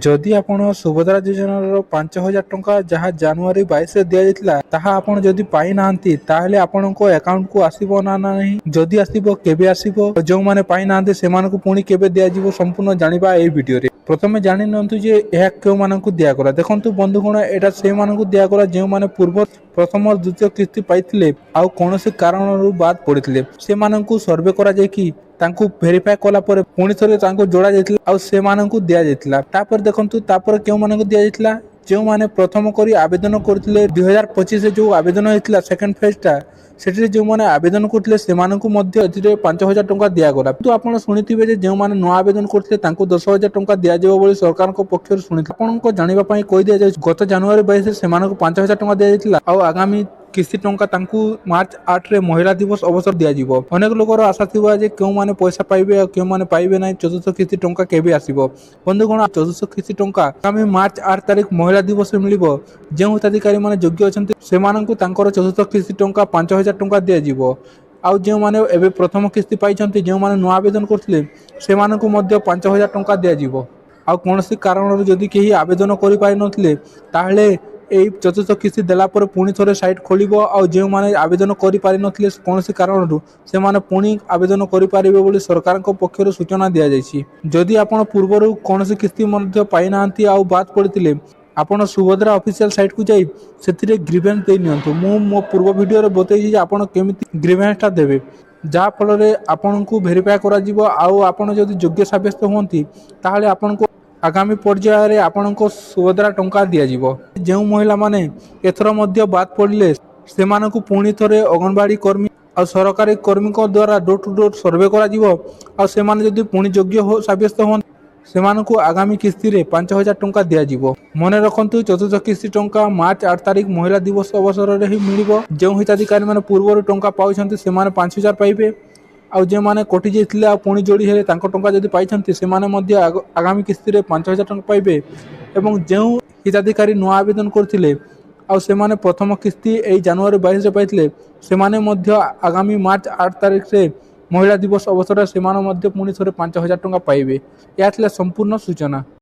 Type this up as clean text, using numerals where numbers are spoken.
ଯଦି ଆପଣ ସୁଭଦ୍ରା ଯୋଜନାର 5,000 ଟଙ୍କା ଯାହା ଜାନୁଆରୀ 22ରେ ଦିଆଯାଇଥିଲା ତାହା ଆପଣ ଯଦି ପାଇନାହାନ୍ତି ତାହେଲେ ଆପଣଙ୍କ ଆକାଉଣ୍ଟକୁ ଆସିବ ନା ନାହିଁ, ଯଦି ଆସିବ କେବେ ଆସିବ, ଯେଉଁମାନେ ପାଇନାହାନ୍ତି ସେମାନଙ୍କୁ ପୁଣି କେବେ ଦିଆଯିବ, ସମ୍ପୂର୍ଣ୍ଣ ଜାଣିବା ଏହି ଭିଡିଓରେ। ପ୍ରଥମେ ଜାଣି ନିଅନ୍ତୁ ଯେ ଏହା କେଉଁମାନଙ୍କୁ ଦିଆଗଲା। ଦେଖନ୍ତୁ ବନ୍ଧୁଗଣ, ଏଇଟା ସେଇମାନଙ୍କୁ ଦିଆଗଲା ଯେଉଁମାନେ ପୂର୍ବ ପ୍ରଥମ ଦ୍ୱିତୀୟ କିସ୍ତି ପାଇଥିଲେ ଆଉ କୌଣସି କାରଣରୁ ବାଦ ପଡ଼ିଥିଲେ। ସେମାନଙ୍କୁ ସର୍ଭେ କରାଯାଇକି ତାଙ୍କୁ ଭେରିଫାଏ କଲା ପରେ ପୁଣି ଥରେ ତାଙ୍କୁ ଯୋଡ଼ା ଯାଇଥିଲା ଆଉ ସେମାନଙ୍କୁ ଦିଆଯାଇଥିଲା। ତାପରେ ଦେଖନ୍ତୁ ତାପରେ କେଉଁମାନଙ୍କୁ ଦିଆଯାଇଥିଲା, ଯେଉଁମାନେ ପ୍ରଥମ କରି ଆବେଦନ କରିଥିଲେ 2025ରେ ଯେଉଁ ଆବେଦନ ହେଇଥିଲା ସେକେଣ୍ଡ ଫେଜ୍ଟା, ସେଠିରେ ଯେଉଁମାନେ ଆବେଦନ କରୁଥିଲେ ସେମାନଙ୍କୁ ମଧ୍ୟ ଏଥିରେ 5,000 ଟଙ୍କା ଦିଆଗଲା। କିନ୍ତୁ ଆପଣ ଶୁଣିଥିବେ ଯେ ଯେଉଁମାନେ ନୂଆ ଆବେଦନ କରିଥିଲେ ତାଙ୍କୁ 10,000 ଟଙ୍କା ଦିଆଯିବ ବୋଲି ସରକାରଙ୍କ ପକ୍ଷରୁ ଶୁଣିଥିଲେ। ଆପଣଙ୍କ ଜାଣିବା ପାଇଁ କହିଦିଆଯାଉଛି, ଗତ ଜାନୁଆରୀ 22ରେ ସେମାନଙ୍କୁ 5,000 ଟଙ୍କା ଦିଆଯାଇଥିଲା ଆଉ ଆଗାମୀ କିସ୍ତି ଟଙ୍କା ତାଙ୍କୁ ମାର୍ଚ୍ଚ 8ରେ ମହିଳା ଦିବସ ଅବସର ଦିଆଯିବ। ଅନେକ ଲୋକର ଆଶା ଥିବା ଯେ କେଉଁମାନେ ପଇସା ପାଇବେ ଆଉ କେଉଁମାନେ ପାଇବେ ନାହିଁ, ଚତୁର୍ଥ କିସ୍ତି ଟଙ୍କା କେବେ ଆସିବ। ବନ୍ଧୁଗଣ, ଚତୁର୍ଥ କିସ୍ତି ଟଙ୍କା ଆଗାମୀ ମାର୍ଚ୍ଚ 8 ତାରିଖ ମହିଳା ଦିବସରେ ମିଳିବ। ଯେଉଁ ହିତାଧିକାରୀମାନେ ଯୋଗ୍ୟ ଅଛନ୍ତି ସେମାନଙ୍କୁ ତାଙ୍କର ଚତୁର୍ଥ କିସ୍ତି ଟଙ୍କା 5,000 ଟଙ୍କା ଦିଆଯିବ। ଆଉ ଯେଉଁମାନେ ଏବେ ପ୍ରଥମ କିସ୍ତି ପାଇଛନ୍ତି, ଯେଉଁମାନେ ନୂଆ ଆବେଦନ କରିଥିଲେ ସେମାନଙ୍କୁ ମଧ୍ୟ 5,000 ଟଙ୍କା ଦିଆଯିବ। ଆଉ କୌଣସି କାରଣରୁ ଯଦି କେହି ଆବେଦନ କରିପାରିନଥିଲେ ତାହେଲେ ଏହି ଚତୁର୍ଥ କିସ୍ତି ଦେଲା ପରେ ପୁଣି ଥରେ ସାଇଟ୍ ଖୋଲିବ ଆଉ ଯେଉଁମାନେ ଆବେଦନ କରିପାରିନଥିଲେ କୌଣସି କାରଣରୁ ସେମାନେ ପୁଣି ଆବେଦନ କରିପାରିବେ ବୋଲି ସରକାରଙ୍କ ପକ୍ଷରୁ ସୂଚନା ଦିଆଯାଇଛି। ଯଦି ଆପଣ ପୂର୍ବରୁ କୌଣସି କିସ୍ତି ମଧ୍ୟ ପାଇନାହାନ୍ତି ଆଉ ବାଦ ପଡ଼ିଥିଲେ, ଆପଣ ସୁଭଦ୍ରା ଅଫିସିଆଲ ସାଇଟ୍କୁ ଯାଇ ସେଥିରେ ଗ୍ରିଭେନ୍ସ ଦେଇ ନିଅନ୍ତୁ। ମୁଁ ମୋ ପୂର୍ବ ଭିଡ଼ିଓରେ ବତେଇଛି ଯେ ଆପଣ କେମିତି ଗ୍ରିଭେନ୍ସଟା ଦେବେ, ଯାହାଫଳରେ ଆପଣଙ୍କୁ ଭେରିଫାଏ କରାଯିବ ଆଉ ଆପଣ ଯଦି ଯୋଗ୍ୟ ସାବ୍ୟସ୍ତ ହୁଅନ୍ତି ତାହେଲେ ଆପଣଙ୍କୁ ଆଗାମୀ ପର୍ଯ୍ୟାୟରେ ଆପଣଙ୍କ ସୁଭଦ୍ରା ଟଙ୍କା ଦିଆଯିବ। ଯେଉଁ ମହିଳାମାନେ ଏଥର ମଧ୍ୟ ବାଦ ପଡ଼ିଲେ ସେମାନଙ୍କୁ ପୁଣି ଥରେ ଅଙ୍ଗନବାଡ଼ି କର୍ମୀ ଆଉ ସରକାରୀ କର୍ମୀଙ୍କ ଦ୍ୱାରା ଡୋର ଟୁ ଡୋର ସର୍ଭେ କରାଯିବ ଆଉ ସେମାନେ ଯଦି ପୁଣି ଯୋଗ୍ୟ ସାବ୍ୟସ୍ତ ହୁଅନ୍ତି ସେମାନଙ୍କୁ ଆଗାମୀ କିସ୍ତିରେ 5,000 ଟଙ୍କା ଦିଆଯିବ। ମନେ ରଖନ୍ତୁ, ଚତୁର୍ଥ କିସ୍ତି ଟଙ୍କା ମାର୍ଚ୍ଚ 8 ତାରିଖ ମହିଳା ଦିବସ ଅବସରରେ ହିଁ ମିଳିବ। ଯେଉଁ ହିତାଧିକାରୀମାନେ ପୂର୍ବରୁ ଟଙ୍କା ପାଉଛନ୍ତି ସେମାନେ 5,000 ପାଇବେ ଆଉ ଯେଉଁମାନେ କଟି ଯାଇଥିଲେ ଆଉ ପୁଣି ଯୋଡ଼ି ହେଲେ ତାଙ୍କ ଟଙ୍କା ଯଦି ପାଇଛନ୍ତି ସେମାନେ ମଧ୍ୟ ଆଗାମୀ କିସ୍ତିରେ 5,000 ଟଙ୍କା ପାଇବେ। ଏବଂ ଯେଉଁ ହିତାଧିକାରୀ ନୂଆ ଆବେଦନ କରିଥିଲେ ଆଉ ସେମାନେ ପ୍ରଥମ କିସ୍ତି ଏଇ ଜାନୁଆରୀ 22ରେ ପାଇଥିଲେ ସେମାନେ ମଧ୍ୟ ଆଗାମୀ ମାର୍ଚ୍ଚ 8 ତାରିଖରେ ମହିଳା ଦିବସ ଅବସରରେ ସେମାନେ ମଧ୍ୟ ପୁଣି ଥରେ 5,000 ଟଙ୍କା ପାଇବେ। ଏହା ଥିଲା ସମ୍ପୂର୍ଣ୍ଣ ସୂଚନା।